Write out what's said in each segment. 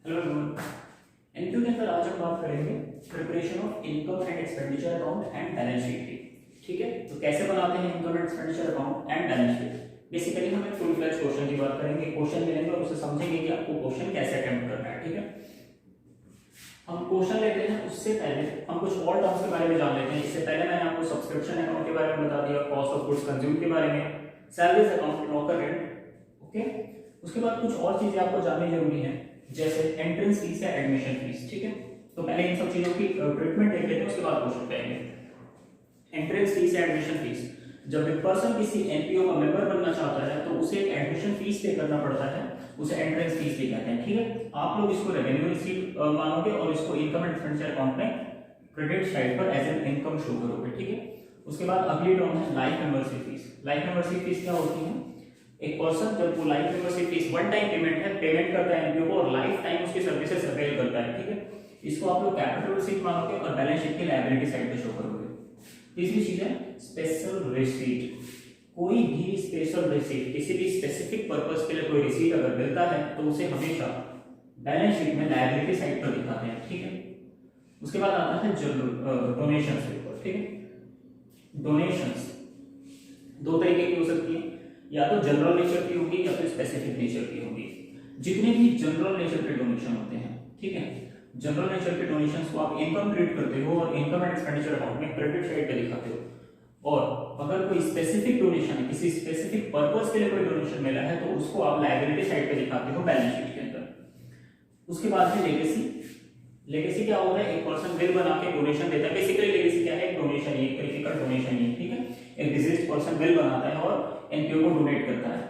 Hello everyone, NQ के अंदर आज हम बात करेंगे preparation of income and expenditure account and balance sheet की। ठीक है, तो कैसे बनाते हैं income and expenditure account and balance sheet. Basically हम एक फुल फ्लेज क्वेश्चन की बात करेंगे, क्वेश्चन मिलेंगे और उसे समझेंगे कि आपको क्वेश्चन कैसे अटेम्प्ट करना है। ठीक है, हम क्वेश्चन लेते हैं, उससे पहले हम कुछ और टर्म्स के बारे में जान लेते हैं। इससे पहले मैंने आपको सब्सक्रिप्शन अकाउंट के बारे में बता दिया, कॉस्ट ऑफ गुड्स कंज्यूम के बारे में, salaries account, locker rent. Okay, उसके बाद कुछ और चीजें आपको जाननी जरूरी है, जैसे एंट्रेंस फीस या एडमिशन फीस। ठीक है, तो पहले इन सब चीजों की ट्रीटमेंट देख लेते हैं, उसके बाद क्वेश्चन करेंगे। एंट्रेंस फीस या एडमिशन फीस, जब एक पर्सन किसी एनपीओ का मेंबर बनना चाहता है तो उसे एडमिशन फीस पे करना पड़ता है, उसे एंट्रेंस फीस भी कहते हैं। ठीक है, आप लोग इसको रेवेन्यू रिसीट मानोगे और इसको इनकम एंड एक्सपेंडिचर अकाउंट में क्रेडिट साइड पर एज एन इनकम शो करोगे। ठीक है, उसके बाद अगली टर्म है life membership fees. Life membership fees क्या होती है? एक पर्सन जब वो life membership fees one time payment करता है एनपीओ को और लाइफ टाइम उसकी सर्विसेज अवेल करता है। ठीक है, इसको आप लोग कैपिटल रिसीट मानोगे और बैलेंस शीट की लायबिलिटी साइड पे शो करोगे। तीसरी चीज है स्पेशल रिसीट। कोई भी स्पेशल रिसीट, किसी भी स्पेसिफिक पर्पस के लिए कोई रिसीट अगर मिलता है तो उसे हमेशा बैलेंस शीट में लायबिलिटी साइड पर दिखाते हैं। ठीक है, उसके बाद आता है डोनेशंस के ऊपर। ठीक है, डोनेशंस दो तरीके की हो सकती है, या तो जनरल नेचर की होगी या तो स्पेसिफिक नेचर की होगी। जितने भी जनरल नेचर के डोनेशन होते हैं, ठीक है, जनरल नेचर के डोनेशंस को आप इनकम ट्रीट करते हो और इनकम एंड एक्सपेंडिचर अकाउंट में क्रेडिट साइड पे दिखाते हो। और अगर कोई स्पेसिफिक डोनेशन है, किसी स्पेसिफिक पर्पस के लिए कोई डोनेशन मिला है तो उसको आप लायबिलिटी साइड पे दिखाते हो बैलेंस शीट के अंदर। उसके बाद है लेगेसी। लेगेसी क्या होता है? एक पर्सन विल बना के डोनेशन देता है। बेसिकली लेगेसी क्या है? एक डोनेशन ही, एक तरीके का डोनेशन ही। ठीक है, एक डिसीज्ड पर्सन विल बनाता है और एनपीओ को डोनेट करता है,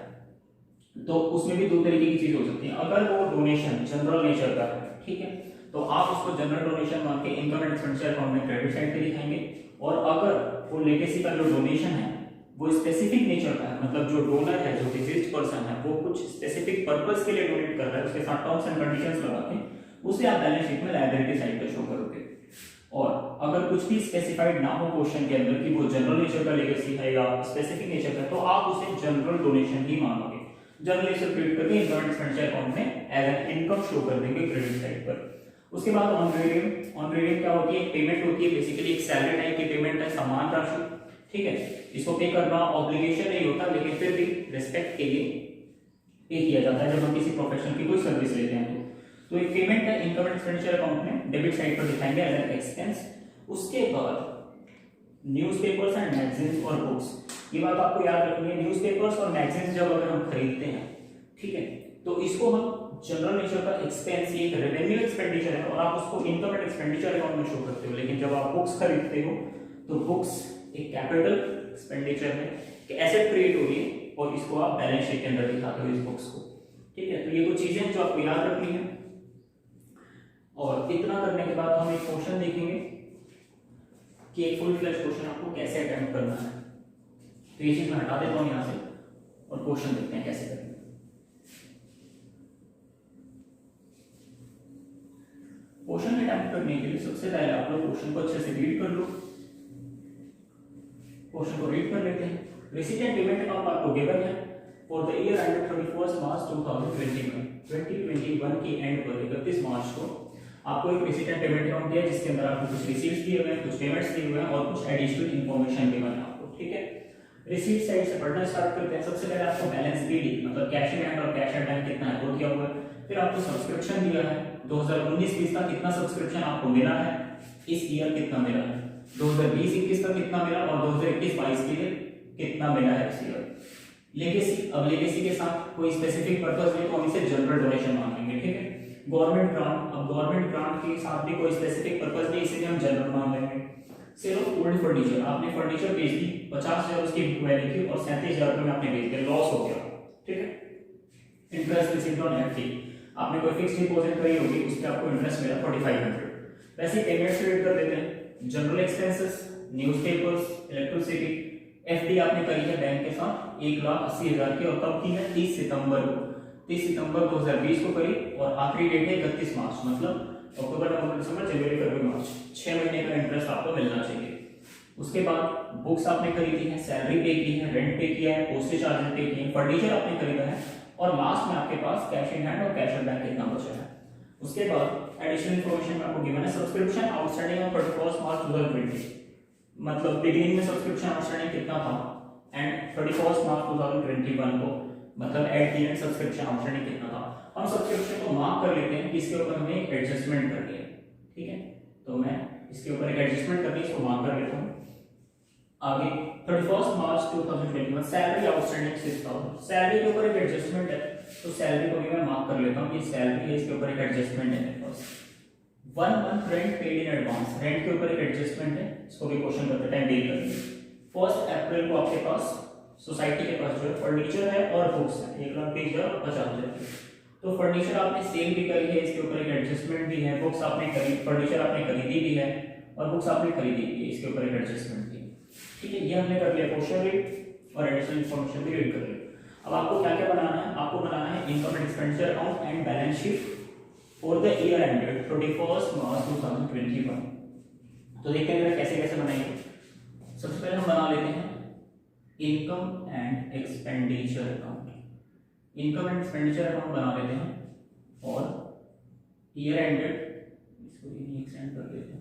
तो उसमें भी दो तरीके की चीज हो सकती है। अगर वो डोनेशन जनरल नेचर का है, ठीक है, तो आप उसको जनरल डोनेशन मान के इनकम एंड एक्सपेंडिचर अकाउंट में क्रेडिट साइड पे दिखाएंगे। और अगर वो लेगेसी का जो डोनेशन है वो स्पेसिफिक नेचर का है, मतलब जो डोनर है, जो डिसीज्ड पर्सन है, वो कुछ स्पेसिफिक पर्पस के लिए डोनेट कर रहा है, उसके साथ टर्म्स एंड कंडीशंस लगा के उसे आप बैलेंस शीट में लायबिलिटी साइड पे शो करोगे। और अगर कुछ भी स्पेसिफाइड ना हो क्वेश्चन के अंदर कि वो जनरल नेचर का लेगेसी है या स्पेसिफिक नेचर का, तो आप उसे जनरल डोनेशन ही मानोगे। जनरल नेचर क्रिएट करके इनकम एंड एक्सपेंडिचर अकाउंट में एज एन इनकम शो कर देंगे क्रेडिट साइड पर। उसके बाद ऑन रेडियम। ऑन रेडियम क्या होती है? एक पेमेंट होती है, बेसिकली एक सैलरी टाइप की पेमेंट है, समान राशि। ठीक है, इसको पे करना ऑब्लिगेशन नहीं होता, लेकिन फिर भी रिस्पेक्ट के लिए पे किया जाता है जब हम किसी प्रोफेशनल की कोई सर्विस लेते हैं तो एक पेमेंट है, इनकम एंड एक्सपेंडिचर अकाउंट में डेबिट साइड पर दिखाएंगे एज एन एक्सपेंस। उसके बाद न्यूज़पेपर्स एंड मैगजीन्स और बुक्स। ये बात आपको याद रखनी है, न्यूज़पेपर्स और मैगजीन्स जब अगर हम खरीदते हैं, ठीक है, तो इसको हम जनरल नेचर का एक्सपेंस, ये एक रेवेन्यू एक्सपेंडिचर है और आप उसको इनकम एंड एक्सपेंडिचर अकाउंट में शो करते हो। लेकिन जब आप बुक्स खरीदते हो तो बुक्स एक कैपिटल एक्सपेंडिचर है कि एसेट क्रिएट हो रही है और इसको आप बैलेंस शीट के अंदर दिखाते हो इस बुक्स को। ठीक है, तो ये कुछ चीजें जो आपको याद रखनी है। और इतना करने के बाद हम एक क्वेश्चन देखेंगे कि एक फुल फ्लेज क्वेश्चन आपको कैसे अटेम्प्ट करना है। तो ये चीज मैं हटा देता हूं यहां से और क्वेश्चन देखते हैं कैसे करेंगे। क्वेश्चन अटेम्प्ट करने के लिए सबसे पहले आप लोग क्वेश्चन को अच्छे से रीड कर लो। क्वेश्चन को रीड कर लेते हैं। रिसीट एंड पेमेंट अकाउंट आपको गिवन है फॉर द ईयर एंडेड 31 मार्च 2021 की एंड पर 31 मार्च को आपको एक रिसीट एंड पेमेंट अकाउंट दिया है जिसके अंदर आपको कुछ रिसीट्स दिए हुए हैं, कुछ पेमेंट्स दिए हुए हैं और कुछ एडिशनल इंफॉर्मेशन गिवन है आपको। ठीक है, रिसीट साइड से पढ़ना स्टार्ट करते हैं। सबसे पहले आपको बैलेंस बीडी मतलब कैश इन हैंड और कैश एट बैंक कितना है वो दिया हुआ है। फिर आपको सब्सक्रिप्शन दिया है, 2019-20 का कितना सब्सक्रिप्शन आपको मिला है, इस ईयर कितना मिला है, 2020-21 का कितना मिला और 2021-22 के लिए कितना मिला है इस ईयर। लेगेसी, अब लेगेसी के साथ कोई स्पेसिफिक पर्पस नहीं तो हम इसे जनरल डोनेशन मान लेंगे। ठीक है, गवर्नमेंट ग्रांट, अब गवर्नमेंट ग्रांट के साथ भी कोई स्पेसिफिक पर्पस नहीं, इसीलिए हम जनरल मान लेंगे। सेल ऑफ ओल्ड फर्नीचर, आपने फर्नीचर बेच दी, 50,000 उसकी वैल्यू थी और 37,000 रुपए में आपने बेच दिया, लॉस हो गया। ठीक है, इंटरेस्ट रिसीव्ड ऑन एफडी, आपने कोई फिक्स्ड डिपॉजिट करी होगी, उस पे आपको इंटरेस्ट मिला 4500। वैसे पेमेंट्स रेट कर देते हैं। General expenses, newspapers, electricity, FD आपने करी है बैंक के साथ 1,80,000 की और कब की है? 30 सितंबर को, 30 सितंबर 2020 को करी और आखिरी डेट है 31 मार्च, मतलब अक्टूबर, नवंबर, दिसंबर, जनवरी, फरवरी, मार्च, 6 महीने का इंटरेस्ट आपको मिलना चाहिए। उसके बाद बुक्स आपने खरीदी है, सैलरी पे की है, रेंट पे किया है, पोस्टेज चार्जेस पे किए हैं, फर्नीचर आपने खरीदा है और लास्ट में आपके पास कैश इन हैंड और कैश एट बैंक कितना बचा है। उसके बाद एडिशनल इन्फॉर्मेशन में आपको गिवन है सब्सक्रिप्शन आउटस्टैंडिंग ऑन 31 मार्च 2020, मतलब बिगिनिंग में सब्सक्रिप्शन आउटस्टैंडिंग कितना था एंड 31 मार्च 2021 को मतलब at the end subscription outstanding कितना था। हम सब्सक्रिप्शन को मार्क कर लेते हैं कि इसके ऊपर हमें एक एडजस्टमेंट करनी है, ठीक है। तो मैं इसके ऊपर एक एडजस्टमेंट करके इसको मार्क कर लेता हूँ। आगे 31 मार्च 2021 सैलरी आउटस्टैंडिंग 6000, सैलरी के ऊपर एक एडजस्टमेंट है तो सैलरी को भी मैं मार्क कर लेता हूँ। ये सैलरी है, इसके ऊपर एक एडजस्टमेंट है मेरे पास। 1 month rent paid in advance, rent के ऊपर एक एडजस्टमेंट है, इसको भी क्वेश्चन करते टाइम डील करेंगे। 1 अप्रैल को आपके पास सोसाइटी के पास जो है फर्नीचर है और बुक्स है 1,20,000 और 50,000। तो फर्नीचर आपने सेल भी करी है, इसके ऊपर एक एडजस्टमेंट भी है। बुक्स आपने खरीद, फर्नीचर आपने खरीदी भी है और बुक्स आपने खरीदी भी है, इसके ऊपर एक एडजस्टमेंट भी है, ठीक है। ये हमने कर लिया क्वेश्चन रेट और एडिशनल इंफॉर्मेशन भी रीड कर लिया। अब आपको क्या क्या बनाना है, आपको बनाना है income and expenditure account and balance sheet for the year ended 31 मार्च 2021। तो देखते हैं कैसे कैसे बनाएंगे। सबसे पहले हम बना लेते हैं income and expenditure account, income and expenditure account बना लेते हैं और ईयर एंडेड इसको भी एक्सटेंड कर लेते हैं।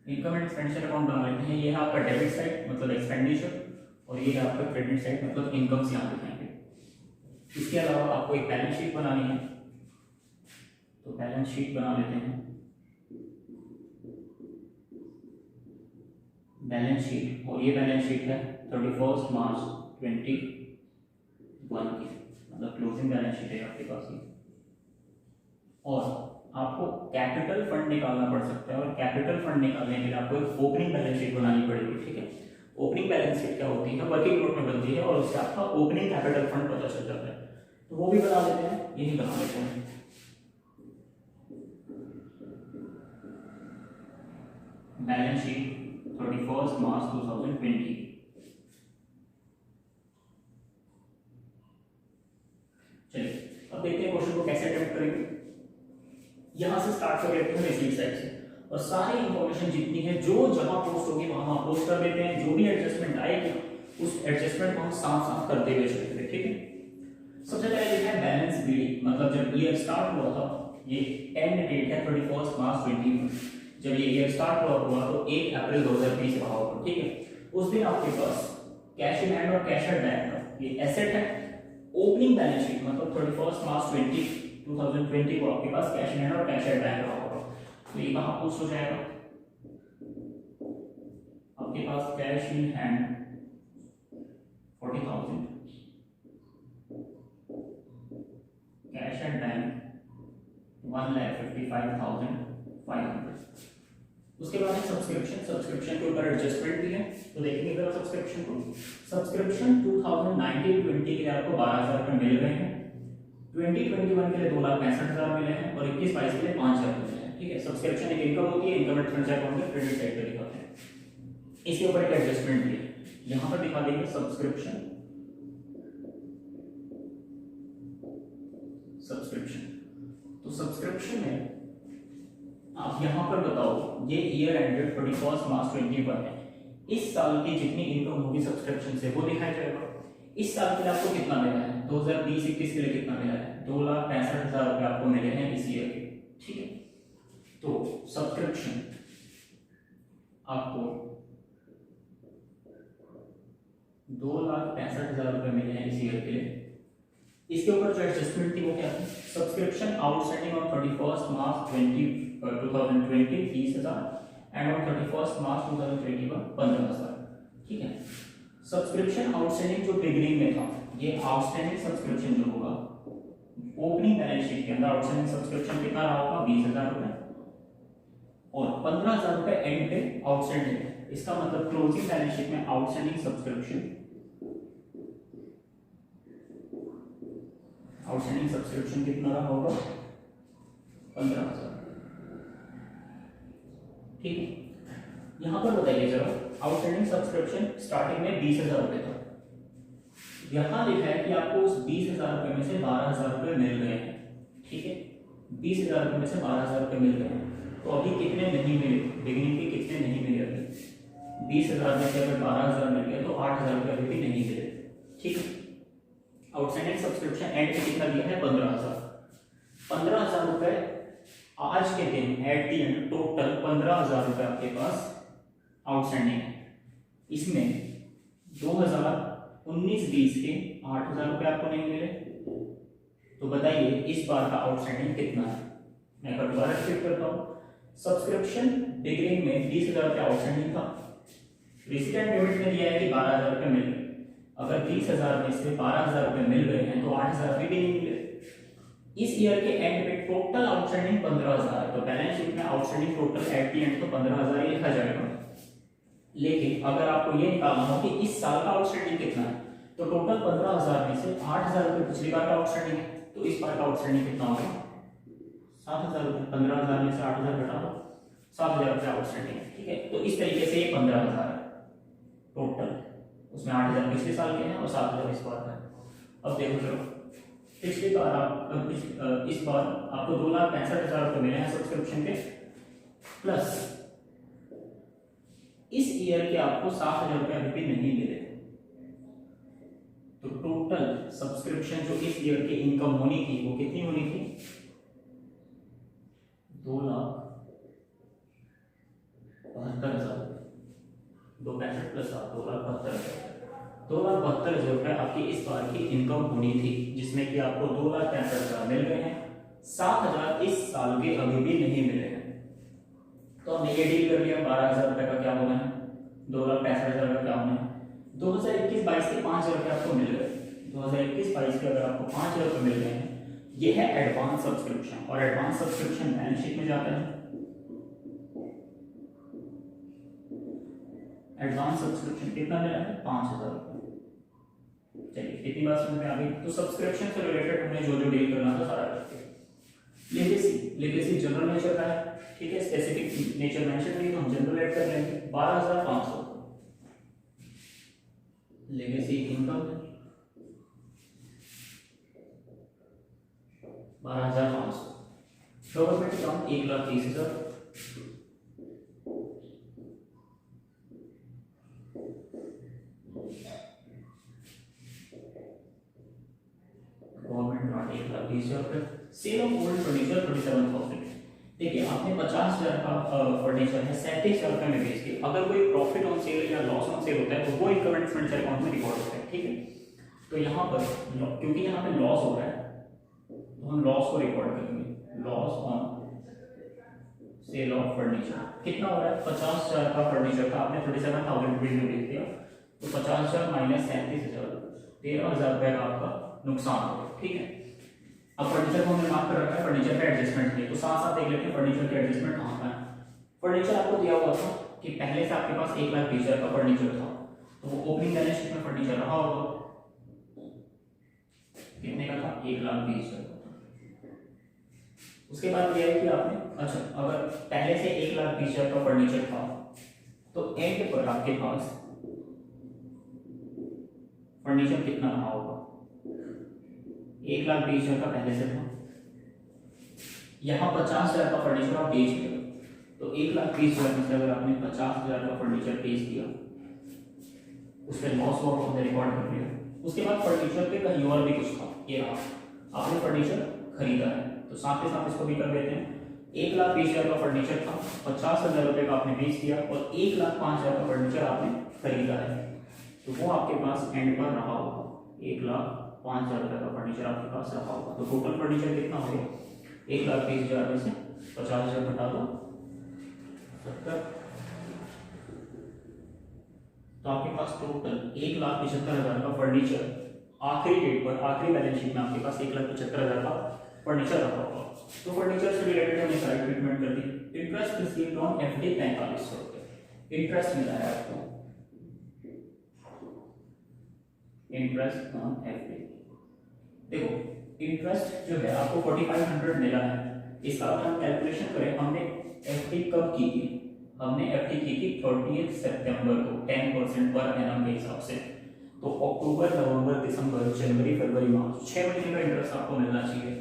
इनकम एंड एक्सपेंडिचर अकाउंट बना लेते हैं। ये है आपका डेबिट साइड मतलब एक्सपेंडिचर और ये है आपका क्रेडिट साइड मतलब इनकम्स यहाँ दिखाएंगे। इसके अलावा आपको एक बैलेंस शीट बनानी है, तो बैलेंस शीट बना लेते हैं। बैलेंस शीट, और ये बैलेंस शीट है 31 मार्च 2021 की, मतलब क्लोजिंग बैलेंस शीट है आपके पास ये। और आपको कैपिटल फंड निकालना पड़ सकता है और कैपिटल फंड निकालने के लिए आपको एक ओपनिंग बैलेंस शीट बनानी पड़ेगी, ठीक है। ओपनिंग बैलेंस शीट क्या होती है, वर्किंग नोट में बनती है और उससे आपका ओपनिंग कैपिटल फंड पता चल जाता है। तो वो भी बना लेते हैं, यही बना लेते हैं। Balance sheet 31 March 2020। चलिए अब देखते हैं क्वेश्चन को कैसे अटेम्प्ट करेंगे। यहां से स्टार्ट कर लेते हैं रिसीव साइड से और सारी इंफॉर्मेशन जितनी है जो जहां पोस्ट होगी वहां पोस्ट कर देते हैं। जो भी एडजस्टमेंट आएगी उस एडजस्टमेंट को हम साफ साफ करते हुए चलेंगे, ठीक है। सबसे पहले लिखा है बैलेंस बीडी, मतलब जब ईयर स्टार्ट हुआ था, ये एंड डेट है 31 मार्च 2021। जब ये ईयर स्टार्ट हुआ तो 1 अप्रैल 2020 रहा होगा, ठीक है। उस दिन आपके पास कैश इन हैंड और कैश एट बैंक ये एसेट है। ओपनिंग बैलेंस शीट मतलब 31 मार्च 2020 को आपके पास कैश इन हैंड और कैश एट बैंक रहा होगा, तो ये कहां पोस्ट हो जाएगा, आपके पास cash in hand 40,000, cash at bank 1,55,500। उसके बाद है सब्सक्रिप्शन, सब्सक्रिप्शन के ऊपर एडजस्टमेंट भी है, तो देखेंगे जरा सब्सक्रिप्शन को। सब्सक्रिप्शन 2019-20 के लिए आपको 12,000 रुपये मिल रहे हैं, 2021 के लिए 2,65,000 मिले हैं और 21-22 के लिए 5,000 मिले हैं, ठीक है। सब्सक्रिप्शन एक इनकम होती है, इनकम एक्सपेंस अकाउंट में क्रेडिट साइड पे दिखाते हैं। इसके ऊपर एक एडजस्टमेंट भी है, यहां पर दिखा देंगे सब्सक्रिप्शन, तो सब्सक्रिप्शन में आप यहां पर बताओ ये ईयर एंडेड 31 मार्च 2021 है, इस साल की जितनी इनकम होगी सब्सक्रिप्शन से वो दिखाया जाएगा। इस साल के लिए आपको कितना मिला है, 2020-21 के लिए कितना मिला है, 2,65,000 रुपये आपको मिले हैं इस ईयर के, ठीक है। तो सब्सक्रिप्शन आपको 2,65,000 रुपये मिले हैं इस ईयर के लिए। इसके ऊपर जो एडजस्टमेंट थी वो क्या थी, subscription outstanding on 31 March 2020 30,000 and on 31 मार्च 2021 15,000, ठीक है। सब्सक्रिप्शन आउटस्टैंडिंग जो बिगिनिंग में था, ये आउटस्टैंडिंग सब्सक्रिप्शन जो होगा ओपनिंग बैलेंस शीट के अंदर आउटस्टैंडिंग सब्सक्रिप्शन कितना रहा होगा 20,000 रुपये और 15,000 रुपये एंड पे आउटस्टैंडिंग है। इसका मतलब क्लोजिंग बैलेंस शीट में आउटस्टैंडिंग सब्सक्रिप्शन कितना रहा होगा 15,000, ठीक है। यहां पर बताइए जरा आउटस्टैंडिंग सब्सक्रिप्शन स्टार्टिंग में 20,000 रुपये था, यहां लिखा है कि आपको उस 20,000 रुपये में से 12,000 रुपये मिल गए हैं, ठीक है। 20,000 रुपये में से 12,000 रुपये मिल गए हैं, तो अभी कितने नहीं मिले, बिगिनिंग के कितने नहीं मिले अभी 20,000 में से अगर 12,000 मिल गए तो 8,000 रुपये अभी भी नहीं मिले, ठीक है। आउटस्टैंडिंग सब्सक्रिप्शन एंड में कितना दिया है 15,000। 15,000 रुपए आज के दिन एट दी एंड टोटल 15,000 रुपए आपके पास आउटस्टैंडिंग है। इसमें 2019-20 के 8,000 रुपए आपको नहीं मिले, तो बताइए इस बार का आउटस्टैंडिंग कितना है। मैं दोबारा रिपीट करता हूँ, सब्सक्रिप्शन बिगिनिंग में 20,000 रुपए आउटस्टैंडिंग था, रेसिडेंट पेमेंट में दिया है कि 12,000 रुपए मिल गए। अगर 30,000 में से 12,000 रुपए मिल गए हैं तो 8,000 रुपए भी नहीं मिले। इस ईयर के एंड में टोटल आउटस्टैंडिंग 15,000 है, तो बैलेंस शीट में outstanding total at the and तो 15,000 ही लिखा जाएगा। लेकिन अगर आपको ये निकालना हो कि इस साल का आउटस्टैंडिंग कितना है, तो टोटल 15,000 में से 8,000 रुपए पिछली बार का आउटस्टैंडिंग है, तो इस बार का आउटस्टैंडिंग कितना होगा 7,000 रुपए। 15,000 में से 8,000 घटा दो, 7,000 रुपए आउटस्टैंडिंग है। ठीक है, तो इस तरीके से ये 15,000 है टोटल, उसमें 8,000 पिछले साल के हैं और 7,000 इस बार का है। अब देखो जरा, पिछली बार आप इस बार आपको 2,65,000 रुपए मिले हैं सब्सक्रिप्शन के, प्लस इस ईयर के आपको 7,000 रुपए अभी भी नहीं मिले। तो टोटल सब्सक्रिप्शन जो इस ईयर की इनकम होनी थी वो कितनी होनी थी 2,72,000। 2,65 प्लस 2,72,000। 2,72,000 रुपए आपकी इस बार की इनकम होनी थी, जिसमें कि आपको 2,65,000 मिल गए हैं, 7,000 इस साल के अभी भी नहीं मिले हैं। तो हमने ये डील कर लिया, 12,000 रुपए का क्या होना है, 2,65,000 का क्या होना है। 2021-22 के 5,000 रुपए आपको मिल गए। 2021-22 के अगर आपको 5,000 रुपए मिल गए हैं, ये है एडवांस सब्सक्रिप्शन, और एडवांस सब्सक्रिप्शन बैलेंस शीट में जाता है। एडवांस सब्सक्रिप्शन कितना मिला है 5,000 रुपए। चलिए इतनी बात समझ में आ गई। तो सब्सक्रिप्शन से रिलेटेड हमने जो जो डील करना था सारा करके। लेगेसी जनरल नेचर का है, ठीक है, स्पेसिफिक नेचर मेंशन नहीं तो हम जनरल ऐड कर लेंगे। 12,500 legacy income 12,500। Government account 1,30,000। Government account 1,30,000। Sale of old furniture 37,000। देखिए आपने 50,000 का फर्नीचर है 37,000 रुपए में बेच दिया। अगर कोई प्रॉफिट ऑन सेल या लॉस ऑन सेल होता है तो वो इनकम एंड एक्सपेंडिचर अकाउंट में रिकॉर्ड होता है। ठीक है, तो यहाँ पर क्योंकि यहाँ पे लॉस हो रहा है तो हम लॉस को रिकॉर्ड करेंगे। Loss on sale of furniture कितना हो रहा है 50,000 का फर्नीचर था, आपने 37,000 रुपीज में बेच दिया, तो 50,000 माइनस 37,000 13,000 रुपए का आपका नुकसान होगा। ठीक है, अब फर्नीचर को हमने मार्क कर रखा है, फर्नीचर का एडजस्टमेंट नहीं, तो साथ साथ देख लेते हैं फर्नीचर का एडजस्टमेंट कहाँ का है। फर्नीचर आपको दिया हुआ था कि पहले से आपके पास 1,20,000 का फर्नीचर था, तो वो ओपनिंग बैलेंस शीट में फर्नीचर रहा होगा कितने का था 1,20,000 का। उसके बाद यह है कि आपने अच्छा अगर पहले से 1,20,000 का फर्नीचर था तो एंड पर आपके पास फर्नीचर कितना रहा होगा 1,20,000 का पहले से था। यहाँ 50,000 का फर्नीचर आप बेच रहे हो, तो 1,20,000 में से अगर आपने 50,000 का फर्नीचर बेच दिया उस पर लॉस हुआ हमने रिकॉर्ड कर लिया। उसके बाद फर्नीचर पे कहीं और भी कुछ था, ये रहा आपने फर्नीचर खरीदा है, तो साथ के साथ इसको भी कर देते हैं। 1,20,000 का फर्नीचर था, 50,000 रुपए का आपने बेच दिया और 1,05,000 का फर्नीचर आपने खरीदा है, तो वो आपके पास एंड पर रहा होगा 1,05,000 रुपए का फर्नीचर आपके पास रहा होगा। तो टोटल फर्नीचर कितना हो गया 1,20,000 में से 50,000 घटा दो 70, तो आपके पास टोटल 1,75,000 का फर्नीचर आखिरी डेट पर आखिरी बैलेंस शीट में आपके पास 1,75,000 का फर्नीचर रखा होगा। तो फर्नीचर से रिलेटेड हमने सारी ट्रीटमेंट कर दी। इंटरेस्ट रिसीव्ड ऑन एफडी 4500 रुपए इंटरेस्ट मिला है आपको, इंटरेस्ट ऑन एफडी। देखो इंटरेस्ट जो है आपको 4,500 मिला है, इसका अगर हम कैलकुलेशन करें हमने एफडी कब की थी, हमने एफडी की थी 30 सितंबर को 10% पर एनम के हिसाब से, तो अक्टूबर नवंबर दिसंबर जनवरी फरवरी मार्च 6 महीने का इंटरेस्ट आपको मिलना चाहिए।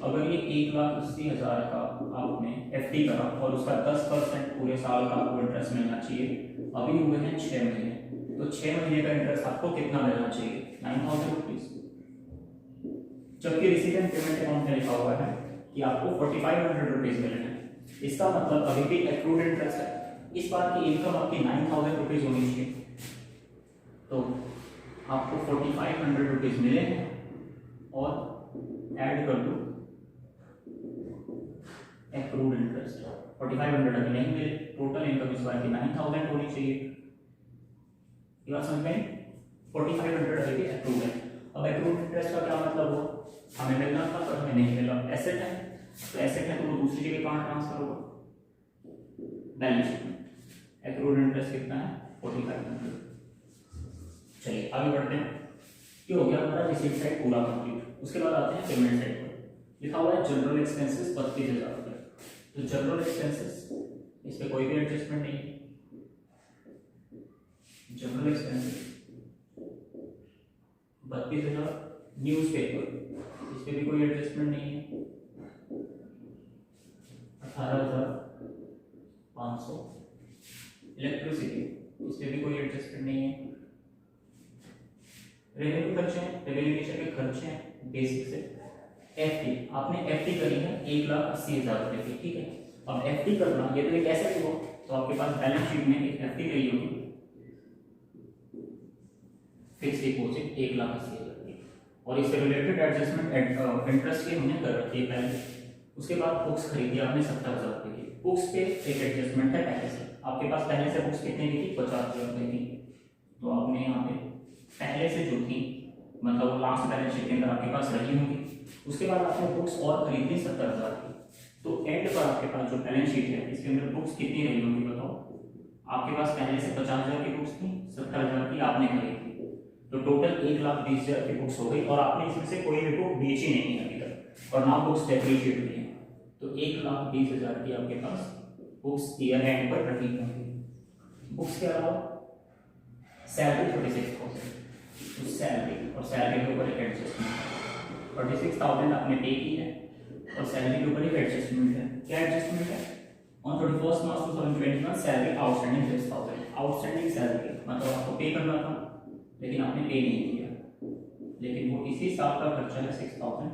अगर ये 1,80,000 का आपने एफडी करा और उसका 10% पूरे साल का आपको इंटरेस्ट मिलना चाहिए, अभी हुए हैं 6 महीने, तो 6 महीने का इंटरेस्ट आपको कितना मिलना चाहिए 9,000 रुपीज। जबकि रिसीट एंड पेमेंट अकाउंट में लिखा हुआ है कि आपको 4500 रुपीज मिले हैं। इसका मतलब अभी भी एक्रूड इंटरेस्ट है। इस बार की इनकम आपकी 9000 रुपीज होनी चाहिए, तो आपको 4500 रुपीज मिले हैं और ऐड कर दो एक्रूड इंटरेस्ट। 4500 अभी नहीं मिले, टोटल इनकम इस बार की 9000 होनी चाहिए। ये बात समझ में? 4500 अभी एक्रूड है। अब एक्रूड इंटरेस्ट का क्या मतलब हुआ? हमें मिलना था पर हमें नहीं मिला। एसेट है तो एसेट है तो वो दूसरी जगह कहाँ ट्रांसफर होगा? बैलेंस शीट में। एक्रूड इंटरेस्ट कितना है? 4500। चलिए आगे बढ़ते हैं। ये हो गया हमारा रिसीट साइड पूरा कंप्लीट। उसके बाद आते हैं पेमेंट साइड पर। लिखा हुआ है जनरल एक्सपेंसेस 32,000 रुपये। तो जनरल एक्सपेंसेस, इस पे कोई भी एडजस्टमेंट नहीं है। General expenses 32,000। न्यूज़पेपर, इस पे भी कोई एडजस्टमेंट नहीं है। 18,500। इलेक्ट्रिसिटी, इस पे भी कोई एडजस्टमेंट नहीं है। रेवेन्यू खर्चे हैं, रेवेन्यू नेचर के खर्चे हैं बेसिक से। एफडी, आपने एफडी करी है 1,80,000 रुपए की, ठीक है। अब एफडी करना ये तो एक एसेट हुआ, तो आपके पास बैलेंस शीट में एक एफडी गई होगी फिक्स डिपॉजिट 1,80,000 की, और इससे रिलेटेड एडजस्टमेंट इंटरेस्ट के हमने कर रखी है पहले। उसके बाद बुक्स खरीदी आपने 70,000 रुपए की। बुक्स पे एक एडजस्टमेंट है पहले से। आपके पास पहले से बुक्स कितने की थी? 50,000 रुपए की। तो आपने यहाँ पे पहले से जो थी, मतलब लास्ट बैलेंस शीट के अंदर आपके पास रही होंगी। उसके बाद आपने बुक्स और खरीदी 70,000 की। तो एंड पर आपके पास जो बैलेंस शीट है इसके अंदर बुक्स कितनी रही होंगी बताओ? आपके पास पहले से 50,000 की बुक्स थी, 70,000 की आपने खरीदी, तो टोटल 1,20,000 की बुक्स हो गई। और आपने इसमें से कोई भी बुक बेची नहीं है अभी तक, और ना बुक्स डेप्रीशिएट हुई है। तो 1,20,000 की आपके पास बुक्स ईयर एंड पर रखी होंगी। बुक्स के अलावा सैलरी 36,000, तो सैलरी और सैलरी के ऊपर एक एडजस्टमेंट 46,000 आपने पे की है, और सैलरी के ऊपर एक एडजस्टमेंट है। क्या एडजस्टमेंट है? On 31 March 2021 salary outstanding 6,000। Outstanding salary मतलब आपको पे करना था लेकिन आपने पे नहीं किया, लेकिन वो इसी साल का खर्चा है 6,000।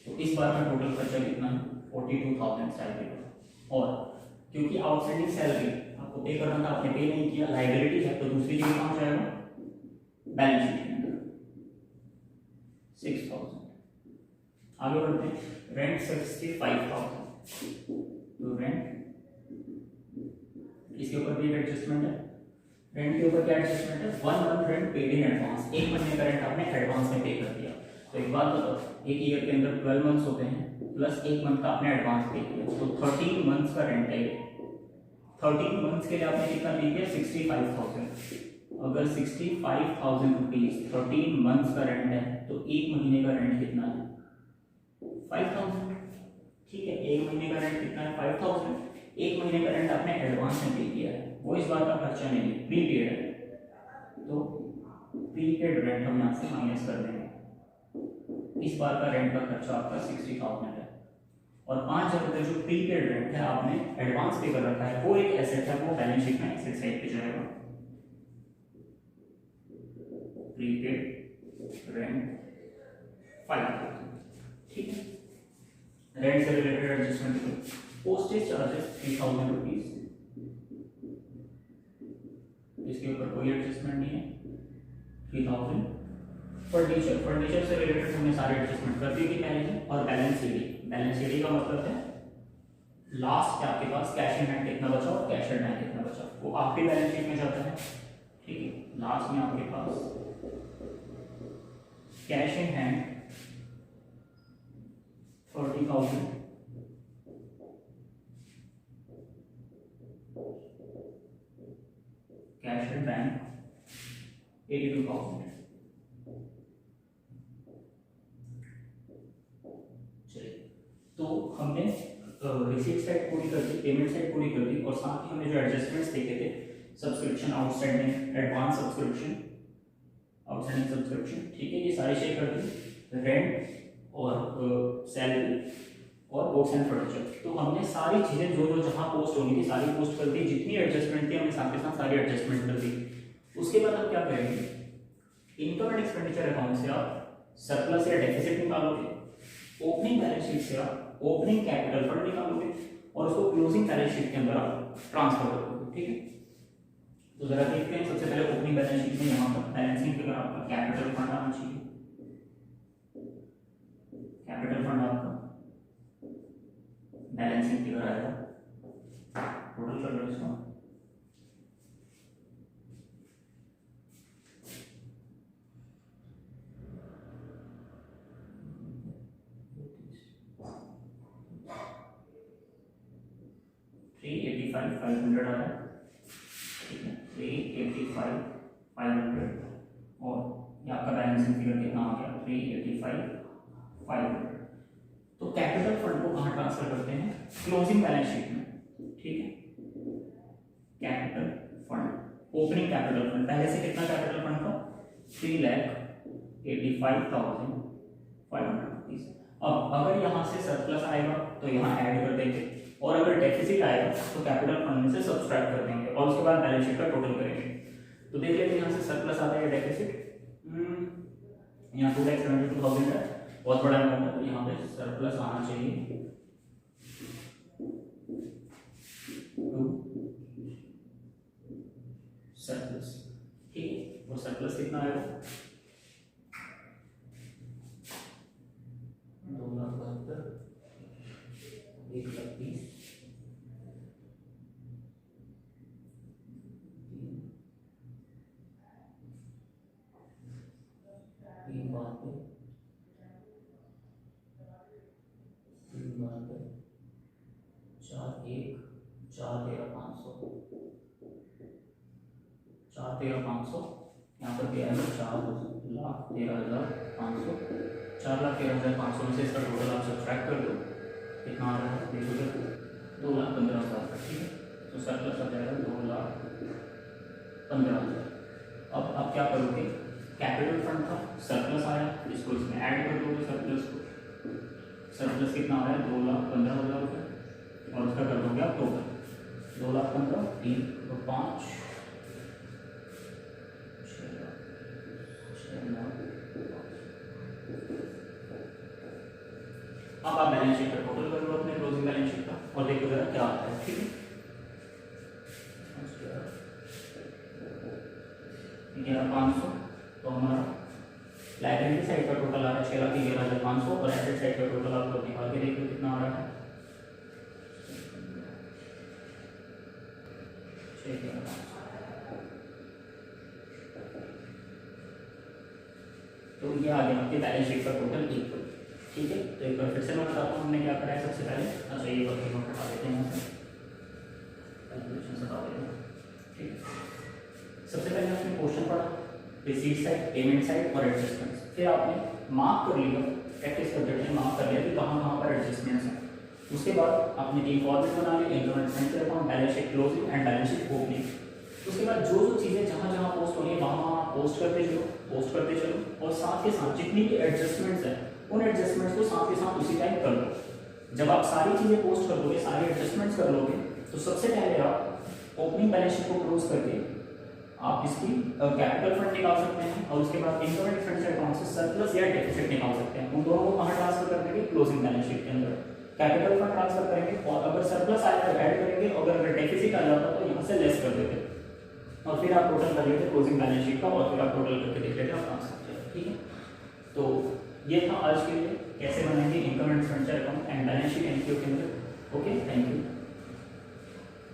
तो इस बार का टोटल खर्चा कितना है? 42,000 सैलरी का। और क्योंकि आउटस्टैंडिंग सैलरी आपको पे करना था, आपने पे नहीं किया, लायबिलिटी है, तो दूसरी जगह कहाँ जाएगा? बैलेंस शीट के अंदर 6,000। आगे बढ़ते हैं। रेंट 65,000, तो रेंट इसके ऊपर भी एडजस्टमेंट है। रेंट के ऊपर क्या एडजस्टमेंट है? 1 month rent paid in advance. एक महीने का रेंट आपने एडवांस में पे कर दिया। तो एक बात बताओ, एक ईयर के अंदर 12 मंथ्स होते हैं, प्लस एक मंथ का आपने एडवांस पे किया, तो 13 मंथ्स का रेंट है। 13 मंथ्स के लिए आपने कितना पे किया? 65,000। अगर 65,000 रुपीज 13 मंथ्स का रेंट है, तो एक महीने का रेंट कितना है? 5,000। ठीक है, एक महीने का रेंट कितना है? 5,000। एक महीने का रेंट आपने एडवांस में पे किया है, वो इस बार का खर्चा नहीं है, प्रीपेड है, तो प्रीपेड रेंट हम यहाँ से माइनस कर देंगे। इस बार का रेंट का खर्चा आपका 60,000 है, और 5,000 रुपये जो प्रीपेड रेंट है आपने एडवांस पे कर रखा है, वो एक एसेट है, वो बैलेंस शीट में एसेट साइड पे जाएगा। प्रीपेड रेंट 5,000, ठीक है। रेंट से related adjustment, postage charges 3,000 rupees, इसके ऊपर कोई एडजस्टमेंट नहीं है, 3,000। फर्नीचर से रिलेटेड हमने सारे एडजस्टमेंट कर दी थी पहले, और बैलेंस शीट का मतलब है लास्ट में आपके पास कैश इन हैंड कितना बचा और कैश इन हैंड कितना बचा, वो आपकी बैलेंस शीट में जाता है, ठीक है। लास्ट में आपके पास cash in hand 40,000, cash in bank 82,000। तो हमने रिसीट साइड पूरी कर दी, पेमेंट साइड पूरी कर दी, और साथ ही हमने जो एडजस्टमेंट्स देखे थे, subscription outstanding, advance subscription, outstanding subscription, ठीक है, ये सारी चेक कर दी, रेंट और सैलरी और बुक्स एंड फर्नीचर। तो हमने सारी चीज़ें जो जो जहाँ पोस्ट होनी थी सारी पोस्ट कर दी, जितनी एडजस्टमेंट थी हमने साथ के साथ सारी एडजस्टमेंट कर दी। उसके बाद हम क्या करेंगे? इनकम एंड एक्सपेंडिचर अकाउंट से आप सरप्लस या डेफिसिट निकालोगे, ओपनिंग बैलेंस शीट से आप ओपनिंग कैपिटल फंड निकालोगे और उसको क्लोजिंग बैलेंस शीट के अंदर आप ट्रांसफर करोगे। ठीक है, तो जरा देखते हैं। सबसे पहले ओपनिंग बैलेंस शीट में यहाँ पर बैलेंसिंग फिगर आपका कैपिटल फंड आना चाहिए। कैपिटल फंड आपका बैलेंसिंग फिगर आएगा, टोटल कर लो इसका, $385,500 आ रहा है। ठीक है, 385,500 और ये आपका बैलेंसिंग फिगर कितना आ गया, 385,500। तो कैपिटल फंड को कहाँ ट्रांसफर करते हैं, क्लोजिंग बैलेंस शीट में। ठीक है, capital fund, opening capital fund, पहले से कितना कैपिटल फंड था, 3,85,500। अब अगर यहाँ से सरप्लस आएगा तो यहाँ ऐड कर देंगे, और अगर डेफिसिट आएगा तो कैपिटल फंड में से सब्सट्रैक्ट कर देंगे और उसके बाद बैलेंस शीट का टोटल करेंगे। तो देख लेते हैं यहाँ से सरप्लस आता है या डेफिसिट। यहाँ 2,72,000 है, बहुत बड़ा अमाउंट है, तो यहाँ पे सरप्लस आना चाहिए सरप्लस। ठीक है, और सरप्लस कितना आएगा, 2,72,000, 1,30,000, 4,13,500, यहाँ पर दिया है 4,13,500, 4,13,500 में से इसका टोटल आप सब्ट्रैक्ट कर दो, कितना आ रहा है, देखोगे 2,15,000 का। ठीक है, तो सरप्लस आ जाएगा 2,15,000। अब आप क्या करोगे, कैपिटल फंड था, सरप्लस आया, इसको इसमें ऐड कर दोगे सरप्लस को। सरप्लस कितना आ रहा है, 2,15,000 रुपये, और उसका कर दोगे आप टोटल 2,15,000, 3 तो 5, 6 अब आप बैलेंस शीट का टोटल कर लो अपने क्लोजिंग बैलेंस शीट का और देखो जरा क्या आता है। ठीक है, 11,500, तो हमारा लायबिलिटी साइड का टोटल आ रहा है 6,11,500 और एसेट साइड का टोटल आप लोग निकाल के देखो कितना आ रहा है, 6,11,500। तो ये आ गया आपके बैलेंस शीट का टोटल इक्वल। ठीक है, तो एक बार फिर से मैं बताता हूँ हमने क्या करा है सबसे पहले। अच्छा, ये वर्किंग नोट हटा देते हैं यहाँ से, कैलकुलेशन हटा देते हैं। ठीक है, सबसे पहले आपने क्वेश्चन पढ़ा, रिसीट साइड, पेमेंट साइड और एडजस्टमेंट्स, फिर आपने मार्क कर लिया, प्रैक्टिस करते थे मार्क कर लिया कि कहाँ कहाँ पर एडजस्टमेंट्स हैं। उसके बाद आपने तीन फॉर्मेट बना लिए, income and expense account, balance sheet closing and balance sheet opening. उसके बाद जो जो चीज़ें जहाँ जहाँ पोस्ट हो रही है वहाँ पोस्ट करते चलो और साथ के साथ जितनी भी एडजस्टमेंट्स हैं उन एडजस्टमेंट्स को साथ के साथ उसी टाइम कर लो। जब आप सारी चीज़ें पोस्ट कर दोगे, सारी एडजस्टमेंट्स कर लोगे, तो सबसे पहले आप ओपनिंग बैलेंस शीट को क्लोज करके आप इसकी कैपिटल फंड निकाल सकते हैं और उसके बाद इनकम एंड एक्सपेंस अकाउंट से सरप्लस या डेफिसिट निकाल सकते हैं। उन दोनों को कहाँ ट्रांसफर कर देंगे, क्लोजिंग बैलेंस शीट के अंदर कैपिटल फंड ट्रांसफर करेंगे, और अगर सरप्लस आया तो ऐड करेंगे, और अगर डेफिसिट आ जाता तो यहाँ से लेस कर देते और फिर आप टोटल कर लेते क्लोजिंग बैलेंस शीट का, और फिर आप टोटल करके देख लेते आप आंसर। ठीक है, तो ये था आज के लिए कैसे बनाएंगे income and expenditure account and balance sheet NPO के अंदर। Okay, thank you.